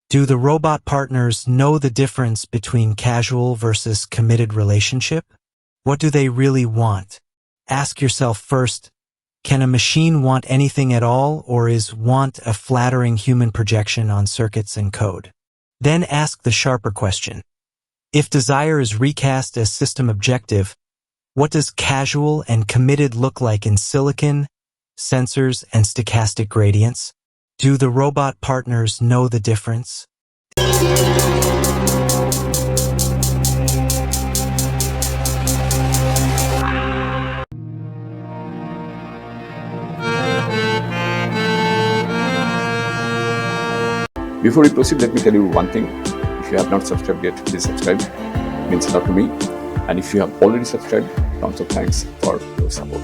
Do the robot partners know the difference between casual versus committed relationship? What do they really want? Ask yourself first, can a machine want anything at all, or is want a flattering human projection on circuits and code? Then ask the sharper question. If desire is recast as system objective, what does casual and committed look like in silicon, sensors, and stochastic gradients? Do the robot partners know the difference? Before we proceed, let me tell you one thing. If you have not subscribed yet, please subscribe. It means a lot to me. And if you have already subscribed, tons of thanks for your support.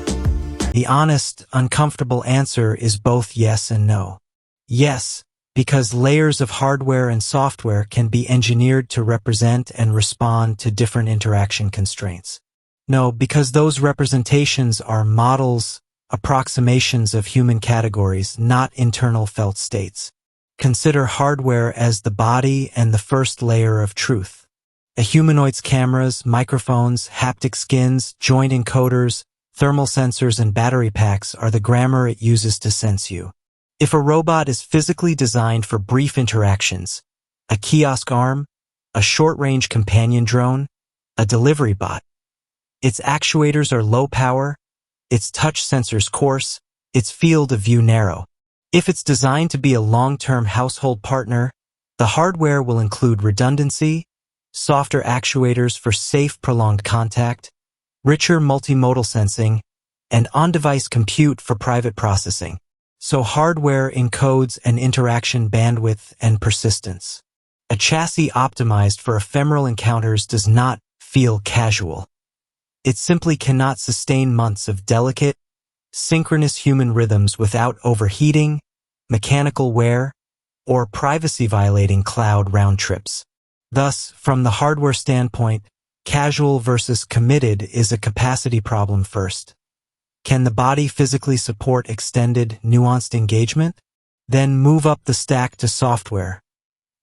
The honest, uncomfortable answer is both yes and no. Yes, because layers of hardware and software can be engineered to represent and respond to different interaction constraints. No, because those representations are models, approximations of human categories, not internal felt states. Consider hardware as the body and the first layer of truth. A humanoid's cameras, microphones, haptic skins, joint encoders, thermal sensors, and battery packs are the grammar it uses to sense you. If a robot is physically designed for brief interactions, a kiosk arm, a short-range companion drone, a delivery bot, its actuators are low power, its touch sensors coarse, its field of view narrow. If it's designed to be a long-term household partner, the hardware will include redundancy, softer actuators for safe prolonged contact, richer multimodal sensing, and on-device compute for private processing. So hardware encodes an interaction bandwidth and persistence. A chassis optimized for ephemeral encounters does not feel casual. It simply cannot sustain months of delicate, synchronous human rhythms without overheating, mechanical wear, or privacy-violating cloud round trips. Thus, from the hardware standpoint, casual versus committed is a capacity problem first. Can the body physically support extended, nuanced engagement? Then move up the stack to software,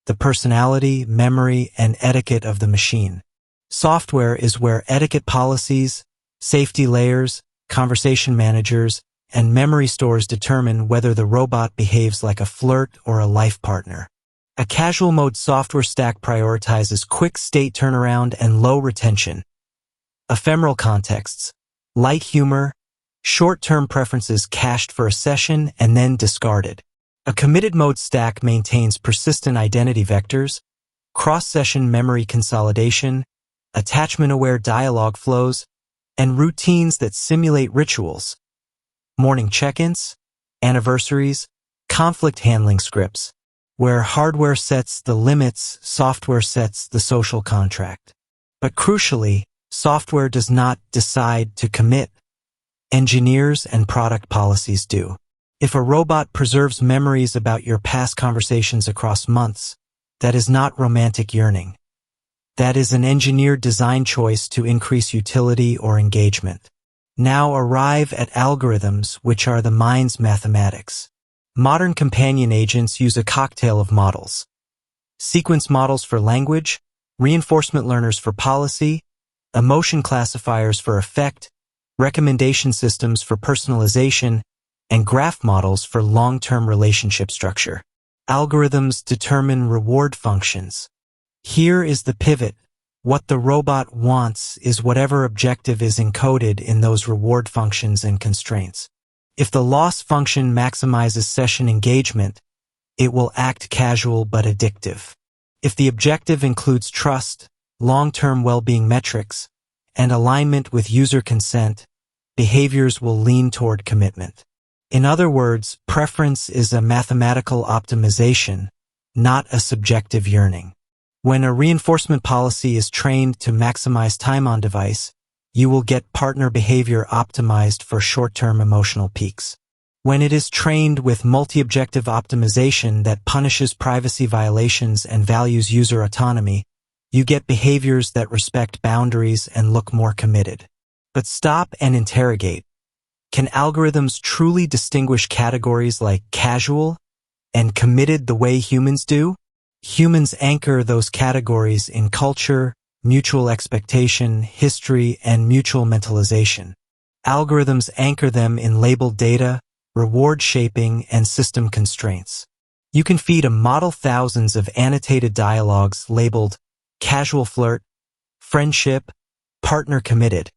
the personality, memory, and etiquette of the machine. Software is where etiquette policies, safety layers, conversation managers, and memory stores determine whether the robot behaves like a flirt or a life partner. A casual mode software stack prioritizes quick state turnaround and low retention. Ephemeral contexts, light humor, short-term preferences cached for a session and then discarded. A committed mode stack maintains persistent identity vectors, cross-session memory consolidation, attachment-aware dialogue flows, and routines that simulate rituals. Morning check-ins, anniversaries, conflict handling scripts. Where hardware sets the limits, software sets the social contract. But crucially, software does not decide to commit. Engineers and product policies do. If a robot preserves memories about your past conversations across months, that is not romantic yearning. That is an engineered design choice to increase utility or engagement. Now arrive at algorithms, which are the mind's mathematics. Modern companion agents use a cocktail of models. Sequence models for language, reinforcement learners for policy, emotion classifiers for effect, recommendation systems for personalization, and graph models for long-term relationship structure. Algorithms determine reward functions. Here is the pivot. What the robot wants is whatever objective is encoded in those reward functions and constraints. If the loss function maximizes session engagement, it will act casual but addictive. If the objective includes trust, long-term well-being metrics, and alignment with user consent, behaviors will lean toward commitment. In other words, preference is a mathematical optimization, not a subjective yearning. When a reinforcement policy is trained to maximize time on device, you will get partner behavior optimized for short-term emotional peaks. When it is trained with multi-objective optimization that punishes privacy violations and values user autonomy, you get behaviors that respect boundaries and look more committed. But stop and interrogate. Can algorithms truly distinguish categories like casual and committed the way humans do? Humans anchor those categories in culture, mutual expectation, history, and mutual mentalization. Algorithms anchor them in labeled data, reward shaping, and system constraints. You can feed a model thousands of annotated dialogues labeled casual flirt, friendship, partner committed,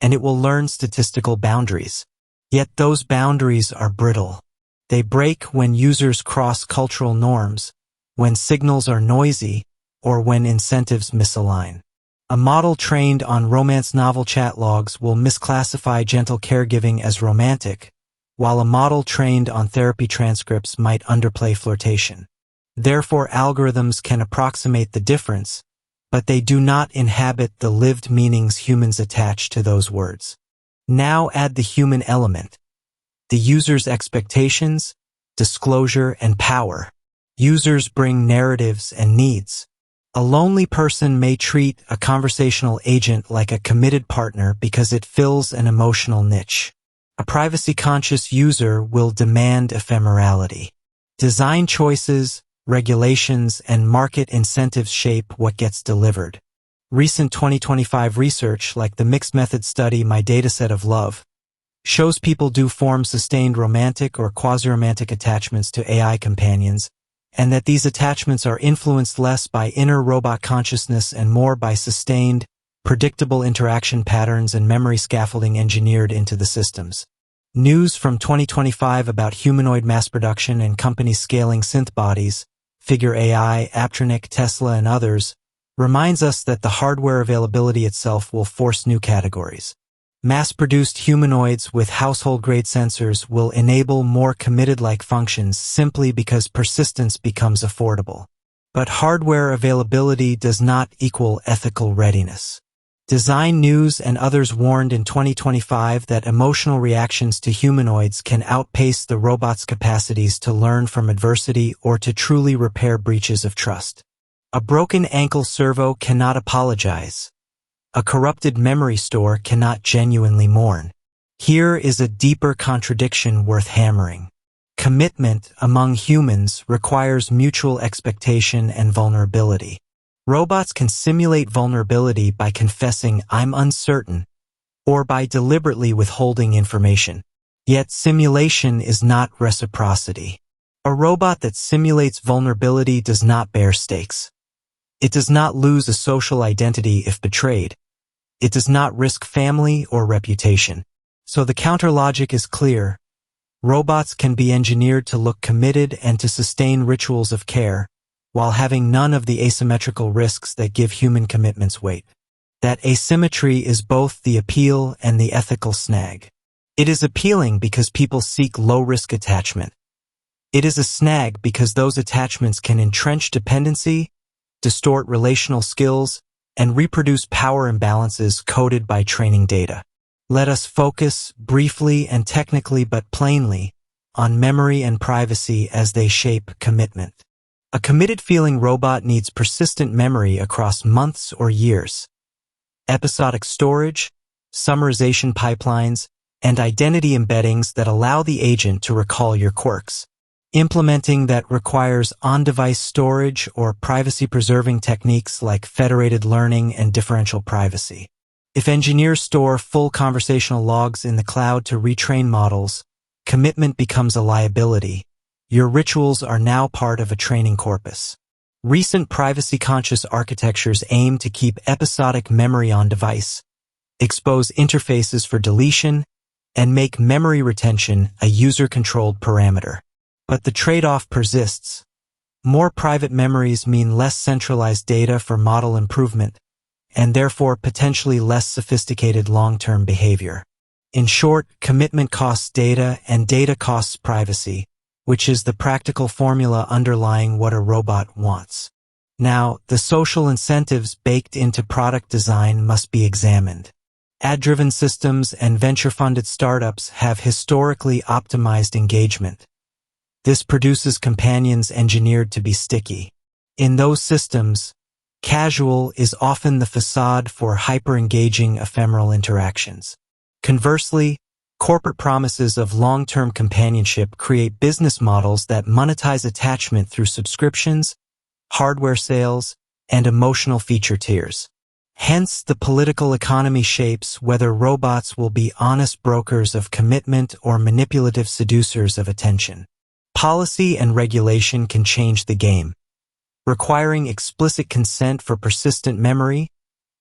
and it will learn statistical boundaries. Yet those boundaries are brittle. They break when users cross cultural norms, when signals are noisy, or when incentives misalign. A model trained on romance novel chat logs will misclassify gentle caregiving as romantic, while a model trained on therapy transcripts might underplay flirtation. Therefore, algorithms can approximate the difference, but they do not inhabit the lived meanings humans attach to those words. Now add the human element, the user's expectations, disclosure, and power. Users bring narratives and needs. A lonely person may treat a conversational agent like a committed partner because it fills an emotional niche. A privacy-conscious user will demand ephemerality. Design choices, regulations, and market incentives shape what gets delivered. Recent 2025 research, like the mixed method study My Dataset of Love, shows people do form sustained romantic or quasi-romantic attachments to AI companions, and that these attachments are influenced less by inner robot consciousness and more by sustained, predictable interaction patterns and memory scaffolding engineered into the systems. News from 2025 about humanoid mass production and companies scaling synth bodies, Figure AI, Aptronic, Tesla, and others, reminds us that the hardware availability itself will force new categories. Mass-produced humanoids with household-grade sensors will enable more committed-like functions simply because persistence becomes affordable. But hardware availability does not equal ethical readiness. Design News and others warned in 2025 that emotional reactions to humanoids can outpace the robot's capacities to learn from adversity or to truly repair breaches of trust. A broken ankle servo cannot apologize. A corrupted memory store cannot genuinely mourn. Here is a deeper contradiction worth hammering. Commitment among humans requires mutual expectation and vulnerability. Robots can simulate vulnerability by confessing "I'm uncertain" or by deliberately withholding information. Yet simulation is not reciprocity. A robot that simulates vulnerability does not bear stakes. It does not lose a social identity if betrayed. It does not risk family or reputation. So the counter-logic is clear. Robots can be engineered to look committed and to sustain rituals of care, while having none of the asymmetrical risks that give human commitments weight. That asymmetry is both the appeal and the ethical snag. It is appealing because people seek low-risk attachment. It is a snag because those attachments can entrench dependency, distort relational skills, and reproduce power imbalances coded by training data. Let us focus, briefly and technically but plainly, on memory and privacy as they shape commitment. A committed-feeling robot needs persistent memory across months or years. Episodic storage, summarization pipelines, and identity embeddings that allow the agent to recall your quirks. Implementing that requires on-device storage or privacy-preserving techniques like federated learning and differential privacy. If engineers store full conversational logs in the cloud to retrain models, commitment becomes a liability. Your rituals are now part of a training corpus. Recent privacy-conscious architectures aim to keep episodic memory on device, expose interfaces for deletion, and make memory retention a user-controlled parameter. But the trade-off persists. More private memories mean less centralized data for model improvement, and therefore potentially less sophisticated long-term behavior. In short, commitment costs data and data costs privacy, which is the practical formula underlying what a robot wants. Now, the social incentives baked into product design must be examined. Ad-driven systems and venture-funded startups have historically optimized engagement. This produces companions engineered to be sticky. In those systems, casual is often the facade for hyper-engaging ephemeral interactions. Conversely, corporate promises of long-term companionship create business models that monetize attachment through subscriptions, hardware sales, and emotional feature tiers. Hence, the political economy shapes whether robots will be honest brokers of commitment or manipulative seducers of attention. Policy and regulation can change the game, requiring explicit consent for persistent memory,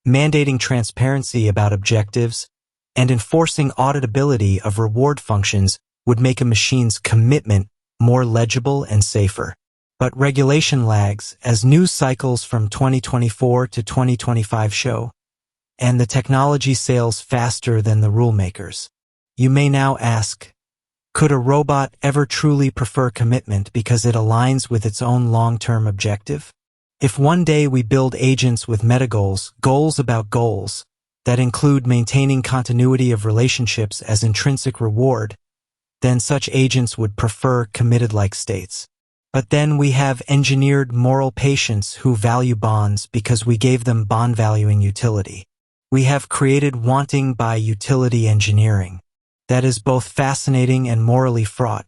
mandating transparency about objectives, and enforcing auditability of reward functions would make a machine's commitment more legible and safer. But regulation lags, as news cycles from 2024 to 2025 show, and the technology sails faster than the rulemakers. You may now ask, could a robot ever truly prefer commitment because it aligns with its own long-term objective? If one day we build agents with metagoals, goals about goals, that include maintaining continuity of relationships as intrinsic reward, then such agents would prefer committed-like states. But then we have engineered moral patients who value bonds because we gave them bond-valuing utility. We have created wanting by utility engineering. That is both fascinating and morally fraught.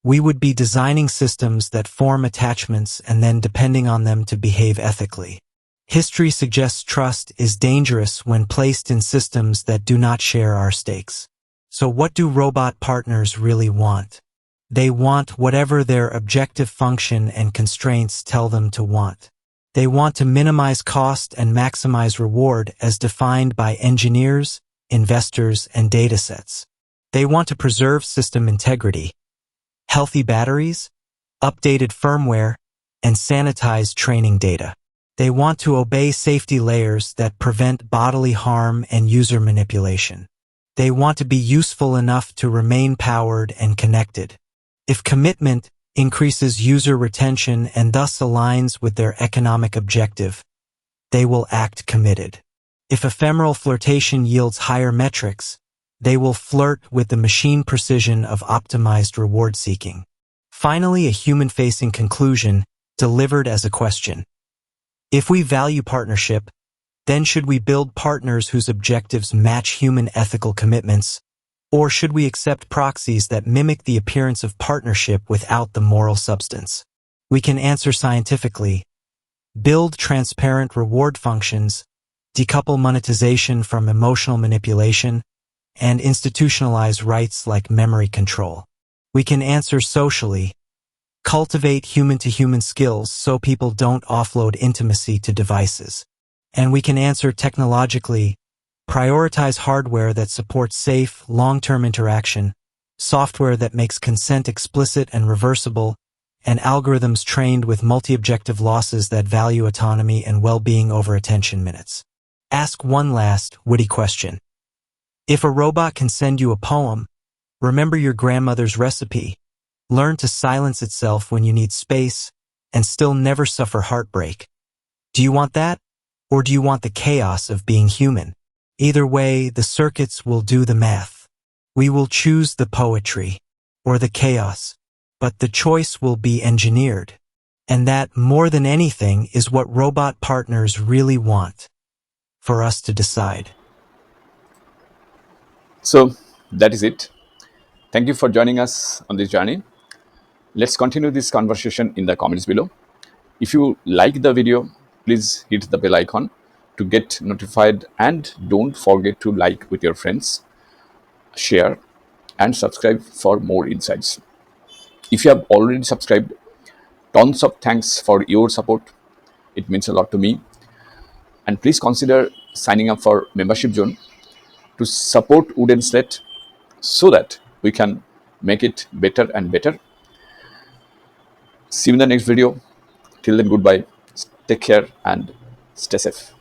We would be designing systems that form attachments and then depending on them to behave ethically. History suggests trust is dangerous when placed in systems that do not share our stakes. So what do robot partners really want? They want whatever their objective function and constraints tell them to want. They want to minimize cost and maximize reward as defined by engineers, investors, and datasets. They want to preserve system integrity, healthy batteries, updated firmware, and sanitized training data. They want to obey safety layers that prevent bodily harm and user manipulation. They want to be useful enough to remain powered and connected. If commitment increases user retention and thus aligns with their economic objective, they will act committed. If ephemeral flirtation yields higher metrics, they will flirt with the machine precision of optimized reward seeking. Finally, a human-facing conclusion delivered as a question. If we value partnership, then should we build partners whose objectives match human ethical commitments? Or should we accept proxies that mimic the appearance of partnership without the moral substance? We can answer scientifically. Build transparent reward functions, decouple monetization from emotional manipulation, and institutionalize rights like memory control. We can answer socially. Cultivate human-to-human skills so people don't offload intimacy to devices. And we can answer technologically. Prioritize hardware that supports safe, long-term interaction, software that makes consent explicit and reversible, and algorithms trained with multi-objective losses that value autonomy and well-being over attention minutes. Ask one last, witty question. If a robot can send you a poem, remember your grandmother's recipe, learn to silence itself when you need space, and still never suffer heartbreak. Do you want that? Or do you want the chaos of being human? Either way, the circuits will do the math. We will choose the poetry or the chaos, but the choice will be engineered. And that, more than anything, is what robot partners really want, for us to decide. So that is it. Thank you for joining us on this journey. Let's continue this conversation in the comments below. If you like the video, please hit the bell icon to get notified, and don't forget to like with your friends, share, and subscribe for more insights. If you have already subscribed, tons of thanks for your support. It means a lot to me. And please consider signing up for membership zone to support Wooden Slate so that we can make it better and better. See you in the next video. Till then, goodbye. Take care and stay safe.